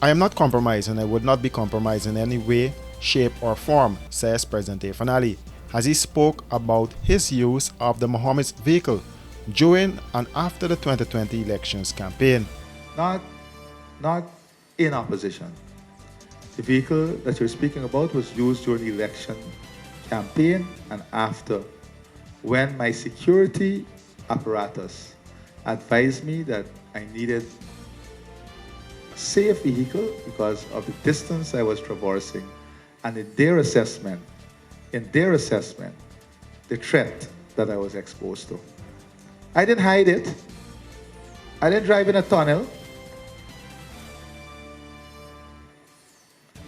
I am not compromised and I would not be compromised in any way, shape, or form, says President Afanali, as he spoke about his use of the Mohammed's vehicle during and after the 2020 elections campaign. Not, not in opposition. The vehicle that you're speaking about was used during the election campaign and after, when my security apparatus advised me that I needed a safe vehicle because of the distance I was traversing, and in their assessment, the threat that I was exposed to. I didn't hide it. I didn't drive in a tunnel.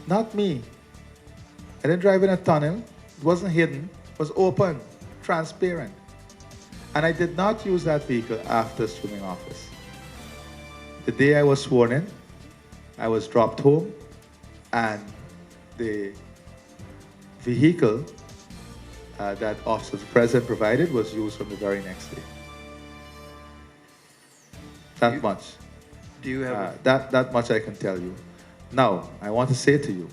Not me. I didn't drive in a tunnel. It wasn't hidden. It was open, transparent. And I did not use that vehicle after assuming office. The day I was sworn in, I was dropped home, and the vehicle that Office of the President provided was used from the very next day. That much. Do you have that much I can tell you. Now, I want to say to you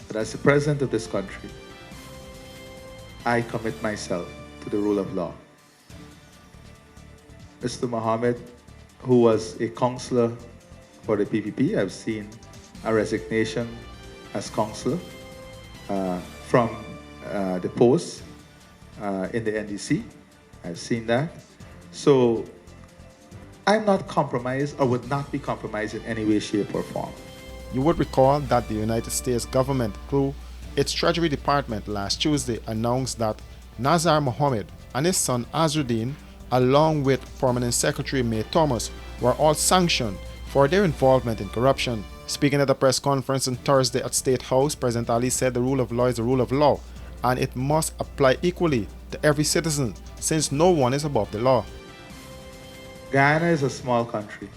that as the President of this country, I commit myself to the rule of law. Mr. Mohammed, who was a councillor for the PPP, I've seen a resignation as councillor from the post in the NDC. I've seen that. So I'm not compromised or would not be compromised in any way, shape, or form. You would recall that the United States government, through its Treasury Department last Tuesday, announced that Nazar Mohammed and his son Azruddin, along with Permanent Secretary May Thomas, were all sanctioned for their involvement in corruption. Speaking at a press conference on Thursday at State House, President Ali said the rule of law is the rule of law, and it must apply equally to every citizen, since no one is above the law. Guyana is a small country.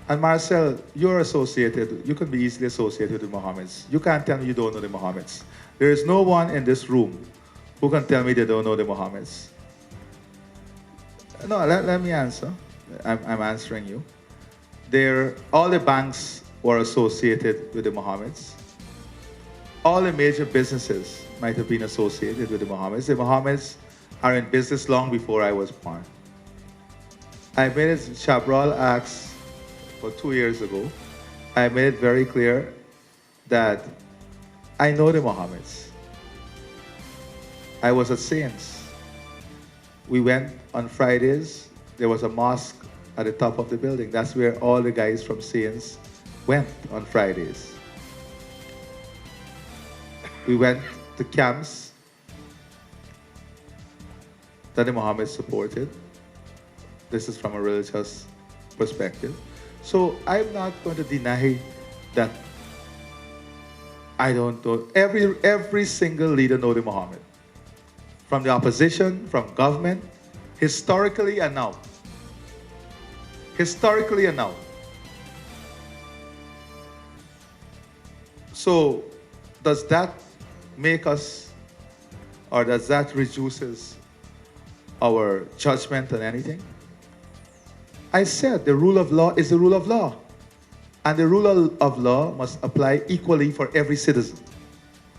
And Marcel, you're associated, you can be easily associated with the Mohammeds. You can't tell me you don't know the Mohammeds. There is no one in this room who can tell me they don't know the Mohammeds. No, let me answer. I'm answering you. All the banks were associated with the Mohammeds. All the major businesses might have been associated with the Mohammeds. The Mohammeds are in business long before I was born. I made it, Chabral asked for 2 years ago, I made it very clear that I know the Mohammeds. I was at Saints. We went on Fridays. There was a mosque at the top of the building. That's where all the guys from Saints went on Fridays. We went to camps that the Mohammeds supported. This is from a religious perspective. So I'm not going to deny that I don't know. Every single leader knows the Mohammed. From the opposition, from government, historically and now. Historically and now. So does that make us, or does that reduces our judgment on anything? I said the rule of law is the rule of law. And the rule of law must apply equally for every citizen.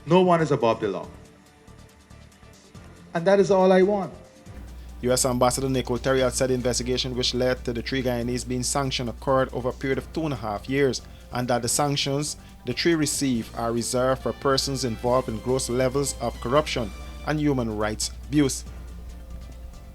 No one is above the law. And that is all I want. U.S. Ambassador Nicole Terriot said the investigation which led to the 3 Guyanese being sanctioned occurred over a period of 2.5 years, and that the sanctions the 3 receive are reserved for persons involved in gross levels of corruption and human rights abuse.